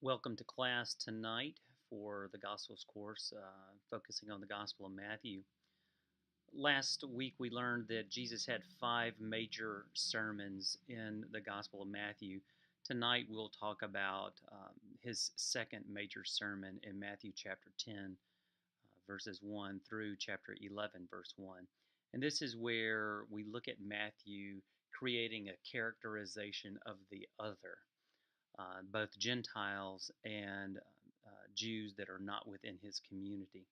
Welcome to class tonight for the Gospels course, focusing on the Gospel of Matthew. Last week we learned that Jesus had 5 major sermons in the Gospel of Matthew. Tonight we'll talk about his second major sermon in Matthew chapter 10, verses 1 through chapter 11, verse 1. And this is where we look at Matthew creating a characterization of the other. Both Gentiles and Jews that are not within his community.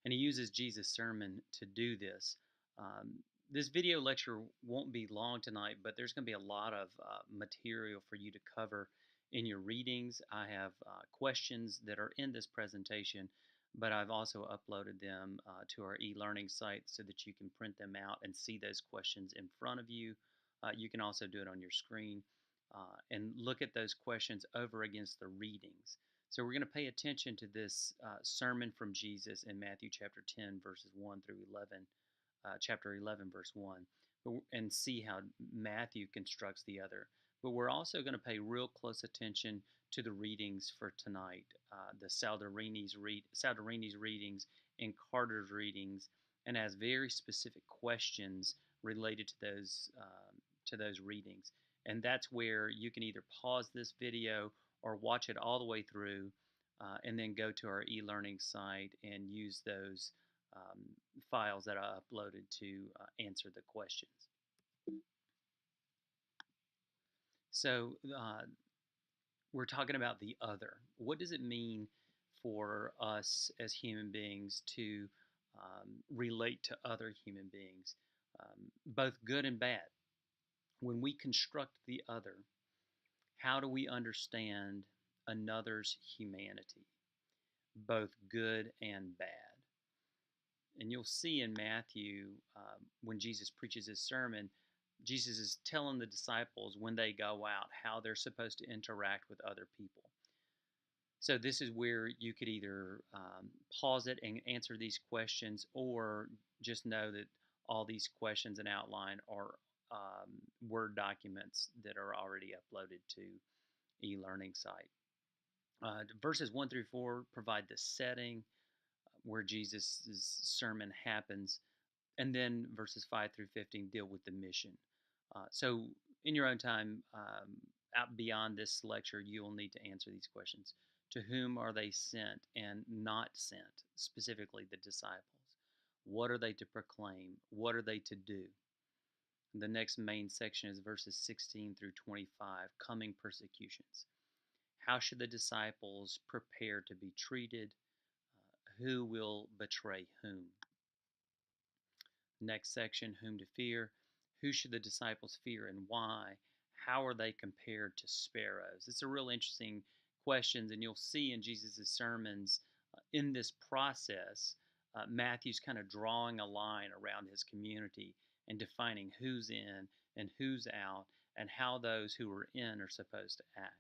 And he uses Jesus' sermon to do this. This video lecture won't be long tonight, but there's going to be a lot of material for you to cover in your readings. I have questions that are in this presentation, but I've also uploaded them to our e-learning site so that you can print them out and see those questions in front of you. You can also do it on your screen. And look at those questions over against the readings. So we're going to pay attention to this sermon from Jesus in Matthew chapter 10, verses 1 through 11, chapter 11, verse 1, and see how Matthew constructs the other. But we're also going to pay real close attention to the readings for tonight, the Saldarini's readings and Carter's readings, and has very specific questions related to those readings. And that's where you can either pause this video or watch it all the way through and then go to our e-learning site and use those files that I uploaded to answer the questions. So we're talking about the other. What does it mean for us as human beings to relate to other human beings, both good and bad? When we construct the other, how do we understand another's humanity, both good and bad? And you'll see in Matthew, when Jesus preaches his sermon, Jesus is telling the disciples when they go out how they're supposed to interact with other people. So this is where you could either pause it and answer these questions, or just know that all these questions and outline are Word documents that are already uploaded to e-learning site. Verses 1 through 4 provide the setting where Jesus' sermon happens, and then verses 5 through 15 deal with the mission. So in your own time, out beyond this lecture, you will need to answer these questions. To whom are they sent and not sent, specifically the disciples? What are they to proclaim? What are they to do? The next main section is verses 16 through 25, coming persecutions. How should the disciples prepare to be treated? Who will betray whom? Next section, whom to fear. Who should the disciples fear and why? How are they compared to sparrows? It's a real interesting questions, and you'll see in Jesus' sermons in this process, Matthew's kind of drawing a line around his community and defining who's in and who's out, and how those who are in are supposed to act.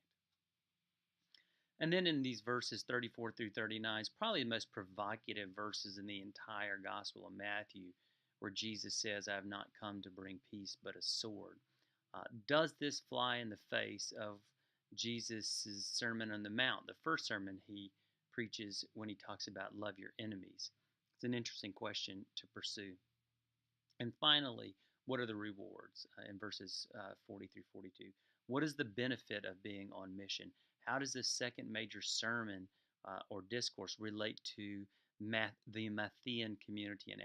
And then in these verses 34 through 39 is probably the most provocative verses in the entire Gospel of Matthew, where Jesus says, I have not come to bring peace but a sword. Does this fly in the face of Jesus' Sermon on the Mount, the first sermon he preaches when he talks about love your enemies? It's an interesting question to pursue. And finally, what are the rewards in verses 40 through 42? What is the benefit of being on mission? How does this second major sermon or discourse relate to the Matthean community in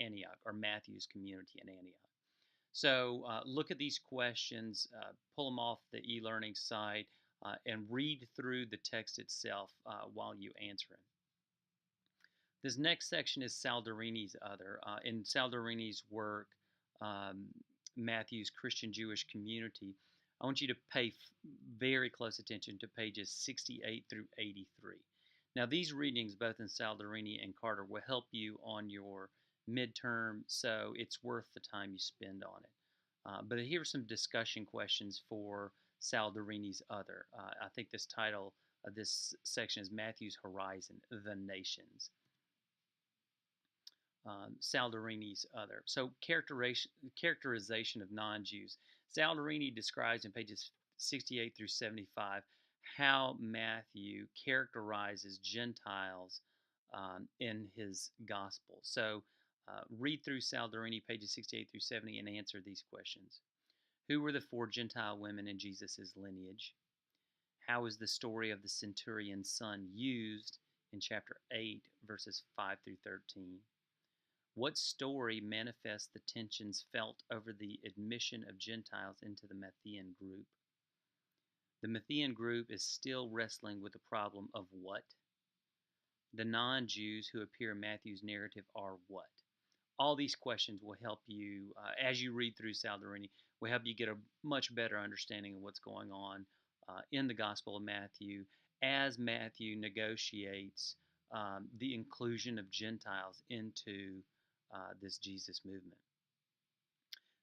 Antioch, or Matthew's community in Antioch? So look at these questions, pull them off the e-learning site, and read through the text itself while you answer it. This next section is Saldarini's other. In Saldarini's work, Matthew's Christian Jewish community, I want you to pay very close attention to pages 68 through 83. Now, these readings, both in Saldarini and Carter, will help you on your midterm, so it's worth the time you spend on it. But here are some discussion questions for Saldarini's other. I think this title of this section is Matthew's Horizon, the Nations. Saldarini's other. So characterization of non-Jews. Saldarini describes in pages 68 through 75 how Matthew characterizes Gentiles in his gospel. So read through Saldarini, pages 68 through 70, and answer these questions. Who were the four Gentile women in Jesus' lineage? How is the story of the centurion's son used in chapter 8, verses 5 through 13? What story manifests the tensions felt over the admission of Gentiles into the Matthean group? The Matthean group is still wrestling with the problem of what? The non Jews who appear in Matthew's narrative are what? All these questions will help you, as you read through Saldarini, will help you get a much better understanding of what's going on in the Gospel of Matthew as Matthew negotiates the inclusion of Gentiles into this Jesus movement.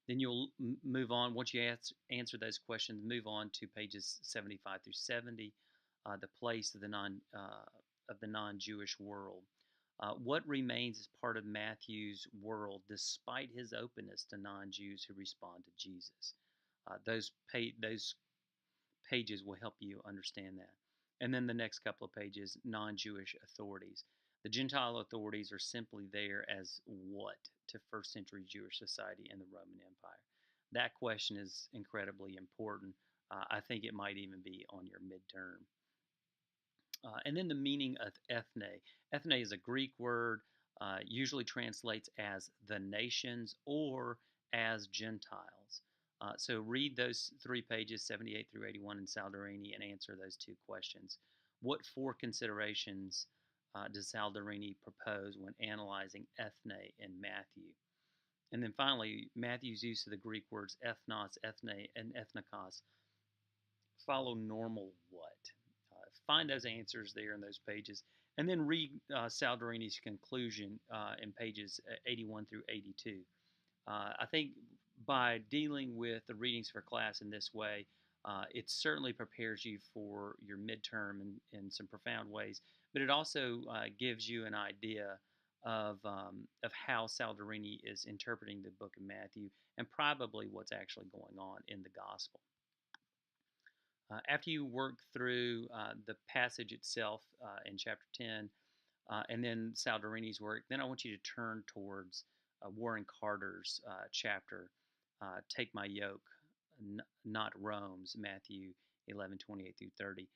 Then you'll move on, once you answer those questions, move on to pages 75 through 70, the place of the non-Jewish world. What remains as part of Matthew's world despite his openness to non-Jews who respond to Jesus? Those pages will help you understand that. And then the next couple of pages, non-Jewish authorities. The Gentile authorities are simply there as what to first century Jewish society and the Roman Empire? That question is incredibly important. I think it might even be on your midterm. And then the meaning of ethne. Ethne is a Greek word, usually translates as the nations or as Gentiles. So read those 3 pages, 78 through 81 in Saldarini, and answer those 2 questions. What 4 considerations does Saldarini propose when analyzing ethne in Matthew? And then finally, Matthew's use of the Greek words ethnos, ethne, and ethnikos follow normal what? Find those answers there in those pages, and then read Saldarini's conclusion in pages 81 through 82. I think by dealing with the readings for class in this way, it certainly prepares you for your midterm in some profound ways, but it also gives you an idea of how Saldarini is interpreting the book of Matthew and probably what's actually going on in the gospel. After you work through the passage itself in chapter 10 and then Saldarini's work, then I want you to turn towards Warren Carter's chapter, Take My Yoke, Not Rome's, Matthew 11:28 through 30.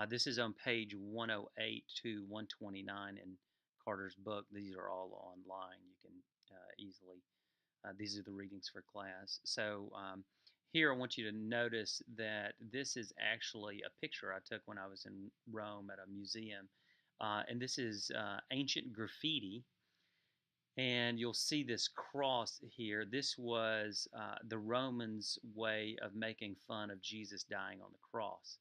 This is on page 108 to 129 in Carter's book. These are all online. You can easily, these are the readings for class. So here I want you to notice that this is actually a picture I took when I was in Rome at a museum. And this is ancient graffiti. And you'll see this cross here. This was the Romans' way of making fun of Jesus dying on the cross.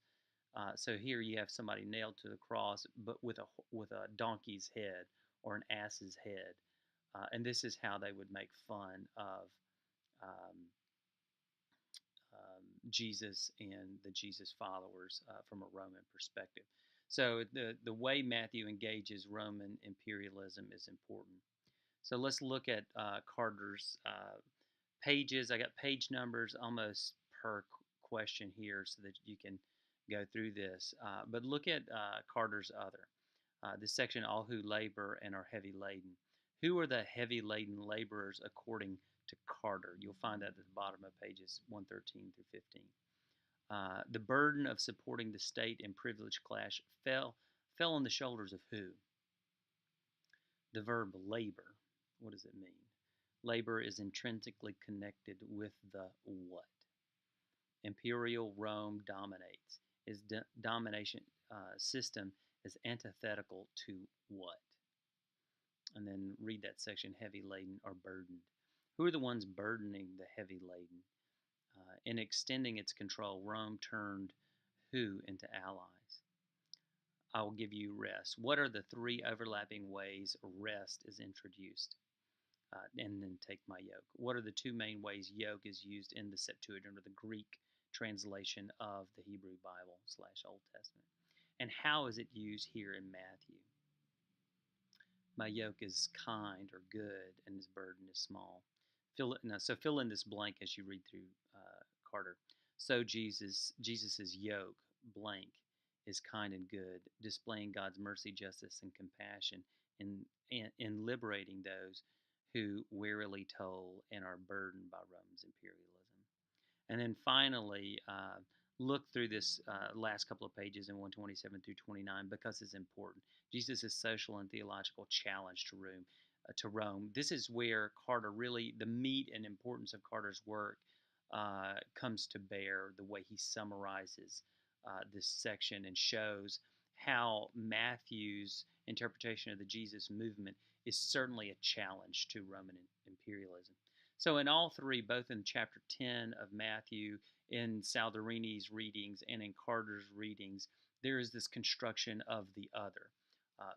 So here you have somebody nailed to the cross, but with a donkey's head or an ass's head. And this is how they would make fun of Jesus and the Jesus followers from a Roman perspective. So the way Matthew engages Roman imperialism is important. So let's look at Carter's pages. I got page numbers almost per question here so that you can go through this. But look at Carter's other. This section, all who labor and are heavy laden. Who are the heavy laden laborers according to Carter? You'll find that at the bottom of pages 113 through 15. The burden of supporting the state and privileged class fell on the shoulders of who? The verb labor. What does it mean? Labor is intrinsically connected with the what? Imperial Rome dominates. Its domination system is antithetical to what? And then read that section, heavy laden or burdened. Who are the ones burdening the heavy laden? In extending its control, Rome turned who into allies? I will give you rest. What are the 3 overlapping ways rest is introduced? And then take my yoke. What are the 2 main ways yoke is used in the Septuagint or the Greek translation of the Hebrew Bible / Old Testament? And how is it used here in Matthew? My yoke is kind or good, and his burden is small. Fill in this blank as you read through Carter. So Jesus's yoke blank is kind and good, displaying God's mercy, justice, and compassion in liberating those who wearily toil and are burdened by Rome's imperialism. And then finally, look through this last couple of pages in 127 through 29 because it's important. Jesus' social and theological challenge to Rome. This is where Carter really, the meat and importance of Carter's work comes to bear, the way he summarizes this section and shows how Matthew's interpretation of the Jesus movement is certainly a challenge to Roman imperialism. So, in all three, both in chapter 10 of Matthew, in Saldarini's readings, and in Carter's readings, there is this construction of the other.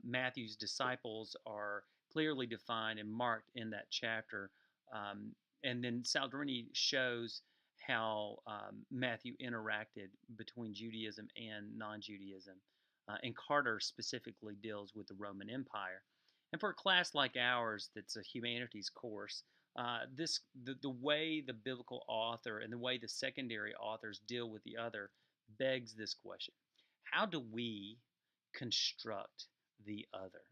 Matthew's disciples are clearly defined and marked in that chapter. And then Saldarini shows how Matthew interacted between Judaism and non Judaism. And Carter specifically deals with the Roman Empire. And for a class like ours, that's a humanities course, the way the biblical author and the way the secondary authors deal with the other begs this question: how do we construct the other?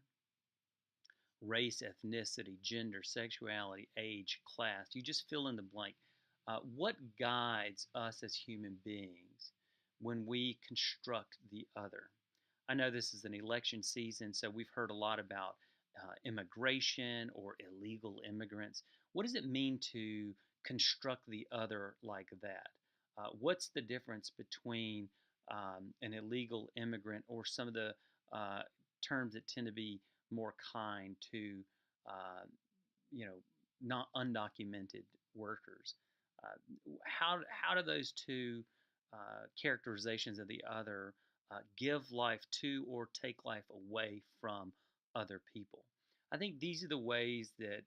Race, ethnicity, gender, sexuality, age, class, you just fill in the blank. What guides us as human beings when we construct the other? I know this is an election season, so we've heard a lot about immigration or illegal immigrants. What does it mean to construct the other like that? What's the difference between an illegal immigrant or some of the terms that tend to be more kind to, uh, you know, not undocumented workers? How do those two characterizations of the other give life to or take life away from other people? I think these are the ways that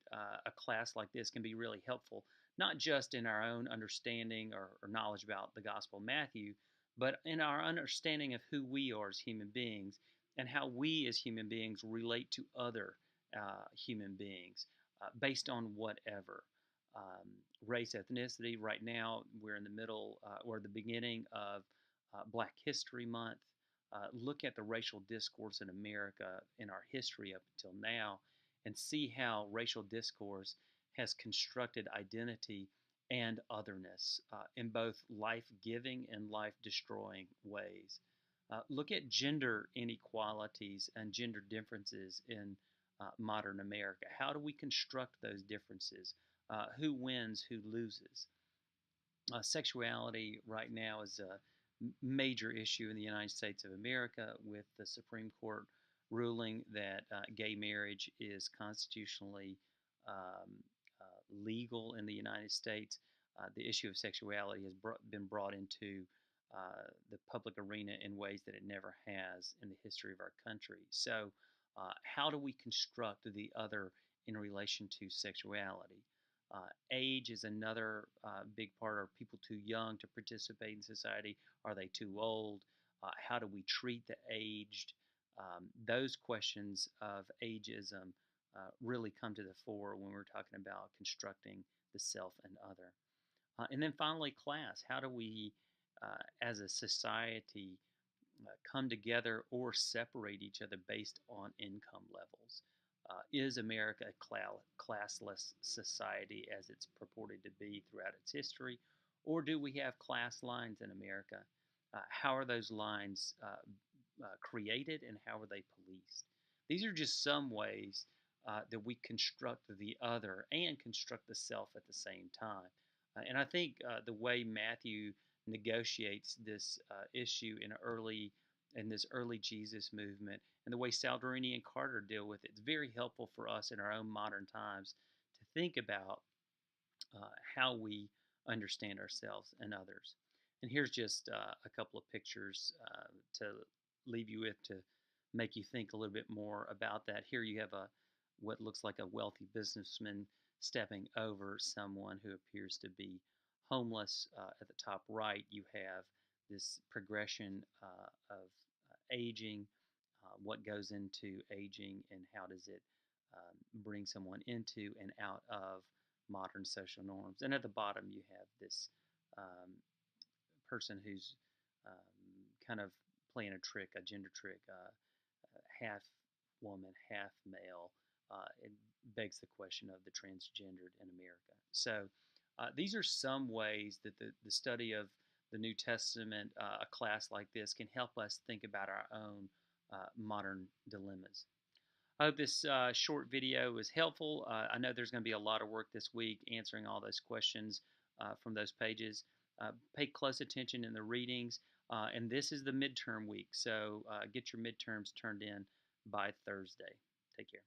a class like this can be really helpful, not just in our own understanding or knowledge about the Gospel of Matthew, but in our understanding of who we are as human beings and how we as human beings relate to other human beings based on whatever. Um, Race, ethnicity. Right now, we're in the middle or the beginning of Black History Month. Look at the racial discourse in America in our history up until now and see how racial discourse has constructed identity and otherness in both life giving and life destroying ways. Look at gender inequalities and gender differences in modern America. How do we construct those differences? Who wins, who loses? Sexuality right now is a major issue in the United States of America with the Supreme Court ruling that gay marriage is constitutionally um, legal in the United States. The issue of sexuality has been brought into the public arena in ways that it never has in the history of our country. So, how do we construct the other in relation to sexuality? Age is another big part. Are people too young to participate in society? Are they too old? How do we treat the aged? Those questions of ageism really come to the fore when we're talking about constructing the self and other. And then finally, class. How do we, as a society, come together or separate each other based on income levels? Is America a classless society as it's purported to be throughout its history? Or do we have class lines in America? How are those lines created and how are they policed? These are just some ways that we construct the other and construct the self at the same time. And I think the way Matthew negotiates this issue in this early Jesus movement and the way Saldarini and Carter deal with it, it's very helpful for us in our own modern times to think about how we understand ourselves and others. And here's just a couple of pictures to leave you with to make you think a little bit more about that. Here you have what looks like a wealthy businessman stepping over someone who appears to be homeless. At the top right, you have this progression of aging, what goes into aging, and how does it bring someone into and out of modern social norms. And at the bottom, you have this person who's kind of playing a trick, a gender trick, half woman, half male. It begs the question of the transgendered in America. So these are some ways that the study of the New Testament, a class like this, can help us think about our own modern dilemmas. I hope this short video is helpful. I know there's going to be a lot of work this week answering all those questions from those pages. Pay close attention in the readings. And this is the midterm week, so get your midterms turned in by Thursday. Take care.